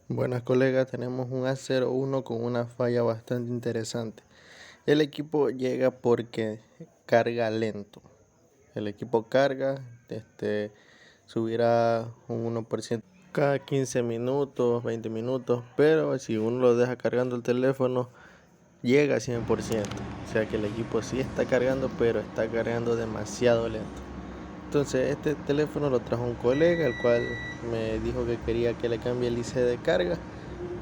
Buenas colegas, tenemos un A01 con una falla bastante interesante. El equipo llega porque carga lento. El equipo carga, subirá un 1% cada 15 minutos, 20 minutos, pero si uno lo deja cargando el teléfono, llega a 100%. O sea que el equipo sí está cargando, pero está cargando demasiado lento. Entonces este teléfono lo trajo un colega, el cual me dijo que quería que le cambie el IC de carga,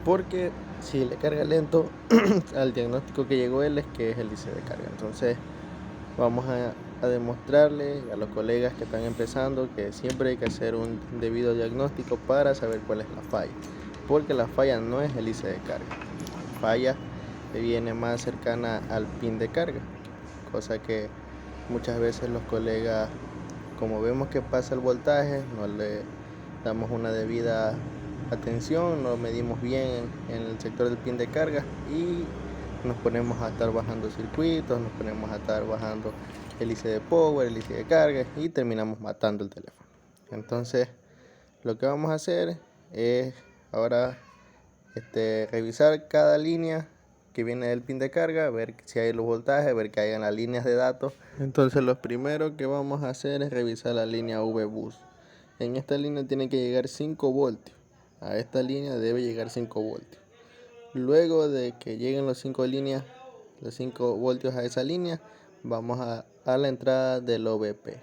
porque si le carga lento, al diagnóstico que llegó él es que es el IC de carga. Entonces vamos a demostrarle a los colegas que están empezando que siempre hay que hacer un debido diagnóstico para saber cuál es la falla, porque la falla no es el IC de carga, la falla viene más cercana al pin de carga, cosa que muchas veces los colegas, como vemos que pasa el voltaje, no le damos una debida atención, no medimos bien en el sector del pin de carga y nos ponemos a estar bajando circuitos, nos ponemos a estar bajando el IC de power, el IC de carga y terminamos matando el teléfono. Entonces lo que vamos a hacer es ahora revisar cada línea que viene del pin de carga, ver si hay los voltajes, ver que hayan las líneas de datos. Entonces lo primero que vamos a hacer es revisar la línea VBus. En esta línea tiene que llegar 5 voltios. A esta línea debe llegar 5 voltios. Luego de que lleguen los 5 voltios a esa línea, vamos a la entrada del OVP.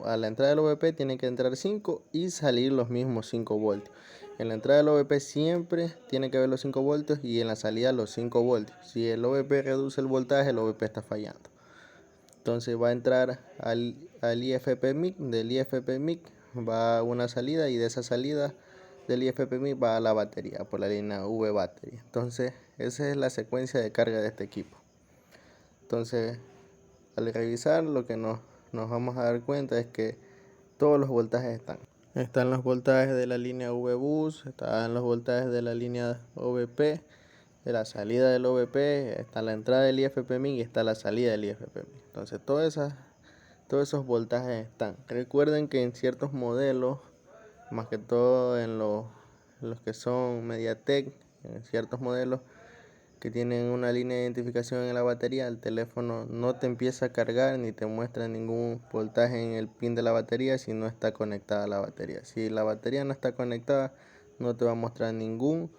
A la entrada del OVP tiene que entrar 5 y salir los mismos 5 voltios. En la entrada del OVP siempre tiene que haber los 5 voltios y en la salida los 5 voltios. Si el OVP reduce el voltaje, el OVP está fallando. Entonces va a entrar al IFP MIC, del IFP MIC va a una salida y de esa salida del IFP MIC va a la batería por la línea V battery. Entonces esa es la secuencia de carga de este equipo. Entonces al revisar lo que nos vamos a dar cuenta es que todos los voltajes están los voltajes de la línea VBus, están los voltajes de la línea OVP, de la salida del OVP, está la entrada del IFP-MIC y está la salida del IFP-MIC. Entonces todos esos voltajes están. Recuerden que en ciertos modelos, más que todo en los que son MediaTek, en ciertos modelos que tienen una línea de identificación en la batería, el teléfono no te empieza a cargar ni te muestra ningún voltaje en el pin de la batería si no está conectada a la batería. Si la batería no está conectada, no te va a mostrar ningún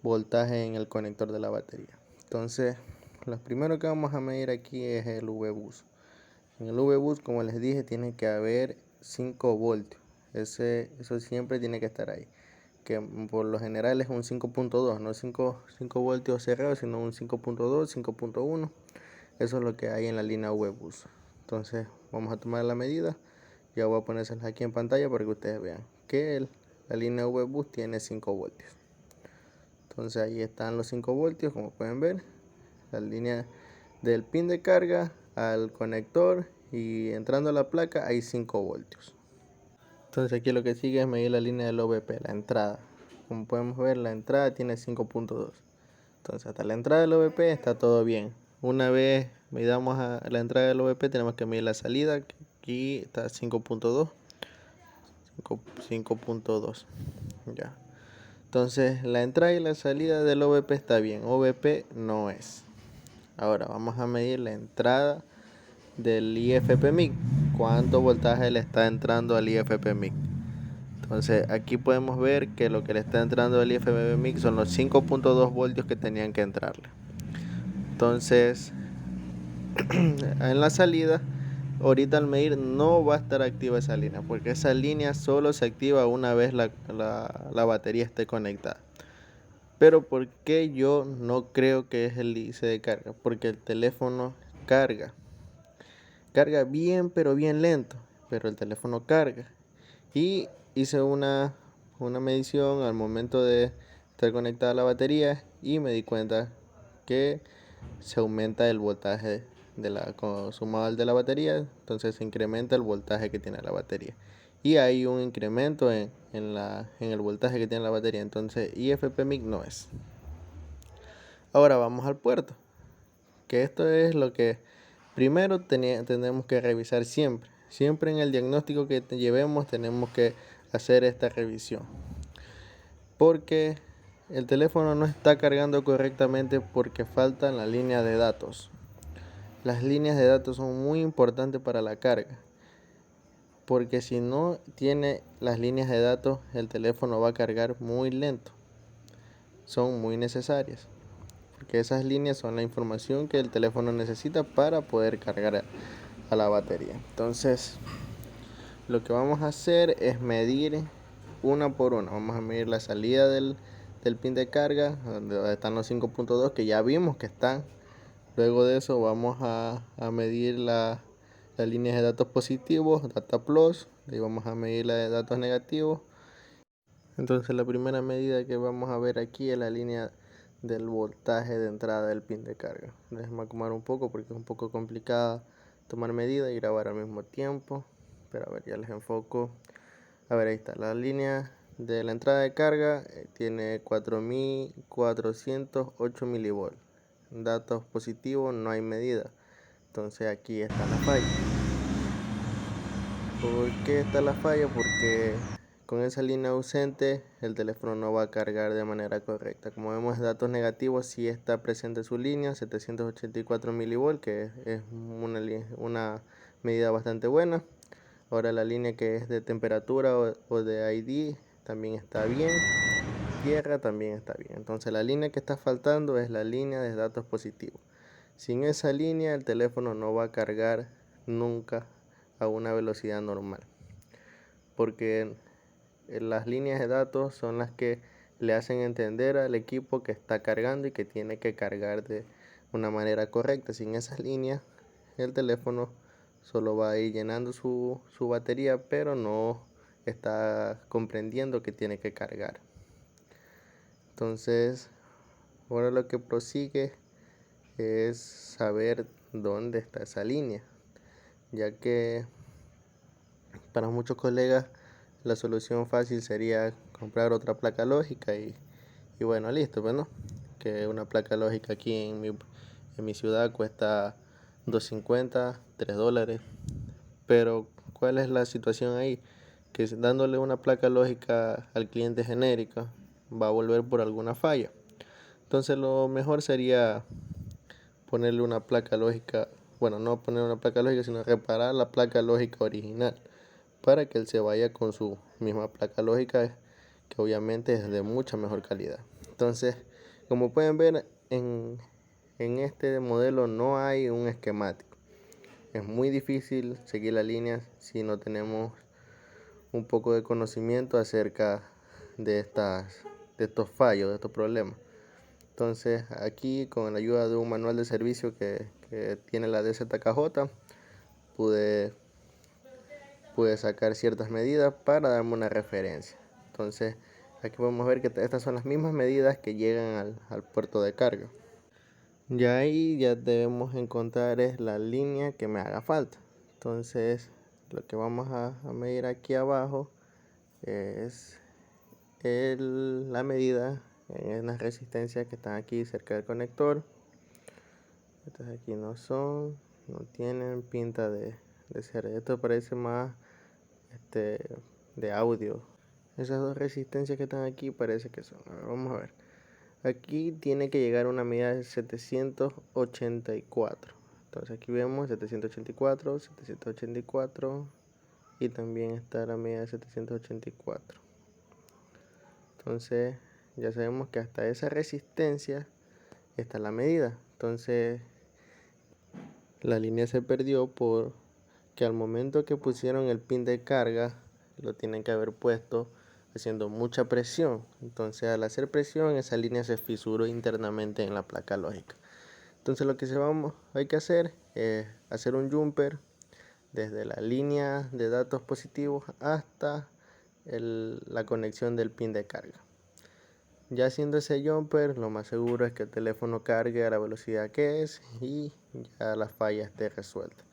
voltaje en el conector de la batería. Entonces lo primero que vamos a medir aquí es el VBus. En el VBus, como les dije, tiene que haber 5 voltios. Eso siempre tiene que estar ahí, que por lo general es un 5.2, no 5 voltios cerrados, sino un 5.2, 5.1. Eso es lo que hay en la línea VBus. Entonces vamos a tomar la medida. Ya voy a ponérselas aquí en pantalla para que ustedes vean que la línea VBus tiene 5 voltios. Entonces ahí están los 5 voltios, como pueden ver. La línea del pin de carga al conector y entrando a la placa hay 5 voltios. Entonces aquí lo que sigue es medir la línea del OVP, la entrada. Como podemos ver, la entrada tiene 5.2. Entonces hasta la entrada del OVP está todo bien. Una vez midamos a la entrada del OVP, tenemos que medir la salida, que aquí está 5.2. 5.2. Ya. Entonces la entrada y la salida del OVP está bien, OVP no es. Ahora vamos a medir la entrada del IFP MIC. ¿Cuánto voltaje le está entrando al IFP MIC? Entonces aquí podemos ver que lo que le está entrando al IFP MIC son los 5.2 voltios que tenían que entrarle. Entonces en la salida, ahorita al medir no va a estar activa esa línea, porque esa línea solo se activa una vez la batería esté conectada. Pero ¿por qué yo no creo que es el IC de carga? Porque el teléfono carga bien, pero bien lento, pero el teléfono carga. Y hice una medición al momento de estar conectada a la batería y me di cuenta que se aumenta el voltaje sumado al de la batería, entonces se incrementa el voltaje que tiene la batería y hay un incremento en el voltaje que tiene la batería. Entonces IFP MIC no es. Ahora vamos al puerto, que esto es lo que primero tenemos que revisar siempre en el diagnóstico que llevemos tenemos que hacer esta revisión, porque el teléfono no está cargando correctamente porque faltan las líneas de datos. Las líneas de datos son muy importantes para la carga, porque si no tiene las líneas de datos, el teléfono va a cargar muy lento. Son muy necesarias, porque esas líneas son la información que el teléfono necesita para poder cargar a la batería. Entonces, lo que vamos a hacer es medir una por una. Vamos a medir la salida del pin de carga, donde están los 5.2 que ya vimos que están. Luego de eso vamos a medir las líneas de datos positivos, data plus, y vamos a medir la de datos negativos. Entonces la primera medida que vamos a ver aquí es la línea del voltaje de entrada del pin de carga. Déjenme acomodar un poco porque es un poco complicado tomar medida y grabar al mismo tiempo. Pero a ver, ya les enfoco. A ver, ahí está la línea de la entrada de carga, tiene 4408 milivolts. Datos positivos, no hay medida. Entonces aquí está la falla. ¿Por qué está la falla? Porque con esa línea ausente el teléfono no va a cargar de manera correcta. Como vemos, datos negativos sí está presente su línea, 784 milivolts, que es una medida bastante buena. Ahora la línea que es de temperatura o de ID también está bien. Tierra también está bien. Entonces la línea que está faltando es la línea de datos positivos. Sin esa línea el teléfono no va a cargar nunca a una velocidad normal, porque las líneas de datos son las que le hacen entender al equipo que está cargando y que tiene que cargar de una manera correcta. Sin esas líneas el teléfono solo va a ir llenando su batería, pero no está comprendiendo que tiene que cargar. Entonces ahora lo que prosigue es saber dónde está esa línea, ya que para muchos colegas la solución fácil sería comprar otra placa lógica y bueno, listo, pues no, que una placa lógica aquí en mi ciudad cuesta $2.50, $3. Pero ¿cuál es la situación ahí? Que dándole una placa lógica al cliente genérico va a volver por alguna falla. Entonces lo mejor sería ponerle una placa lógica, bueno, no poner una placa lógica, sino reparar la placa lógica original para que él se vaya con su misma placa lógica, que obviamente es de mucha mejor calidad. Entonces, como pueden ver, en este modelo no hay un esquemático. Es muy difícil seguir las líneas si no tenemos un poco de conocimiento acerca de estos fallos, de estos problemas. Entonces aquí, con la ayuda de un manual de servicio que tiene la DZKJ, pude sacar ciertas medidas para darme una referencia. Entonces aquí podemos ver que estas son las mismas medidas que llegan al puerto de carga. Ya ahí ya debemos encontrar es la línea que me haga falta. Entonces lo que vamos a medir aquí abajo es la medida en las resistencias que están aquí cerca del conector. Estas aquí no tienen pinta de ser. Esto parece más de audio. Esas dos resistencias que están aquí parece que son. Vamos a ver. Aquí tiene que llegar una medida de 784. Entonces aquí vemos 784, 784 y también está la medida de 784. Entonces ya sabemos que hasta esa resistencia está la medida. Entonces la línea se perdió porque al momento que pusieron el pin de carga lo tienen que haber puesto haciendo mucha presión. Entonces al hacer presión esa línea se fisuró internamente en la placa lógica. Entonces lo que hay que hacer es hacer un jumper desde la línea de datos positivos hasta la conexión del pin de carga. Ya haciendo ese jumper, lo más seguro es que el teléfono cargue a la velocidad que es y ya la falla esté resuelta.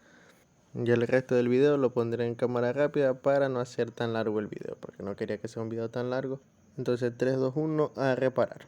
Ya el resto del video lo pondré en cámara rápida para no hacer tan largo el video, porque no quería que sea un video tan largo. Entonces 3, 2, 1, a reparar.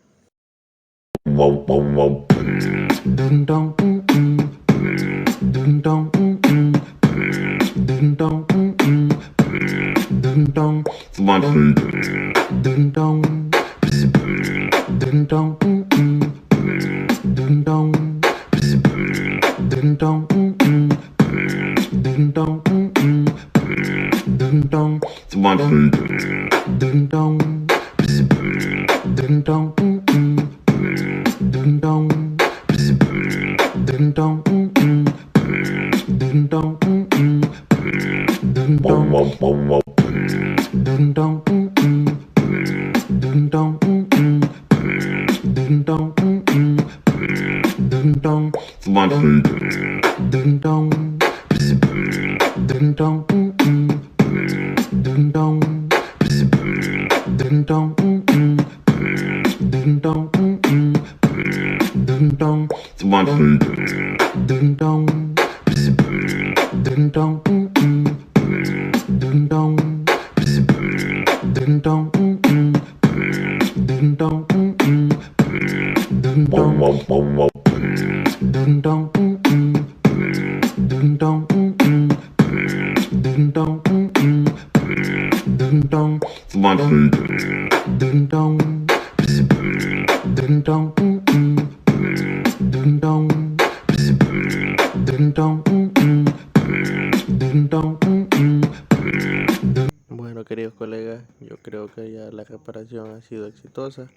Bueno, queridos colegas, yo creo que ya la reparación ha sido exitosa.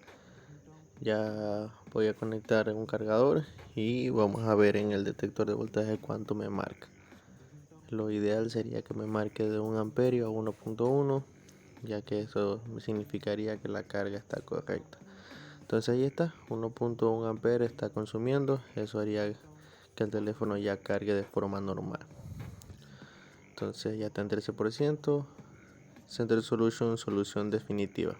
Ya voy a conectar un cargador y vamos a ver en el detector de voltaje cuánto me marca. Lo ideal sería que me marque de 1 amperio a 1.1, ya que eso significaría que la carga está correcta. Entonces ahí está, 1.1 amperes está consumiendo. Eso haría que el teléfono ya cargue de forma normal. Entonces ya está en 13%. Center Solution, solución definitiva.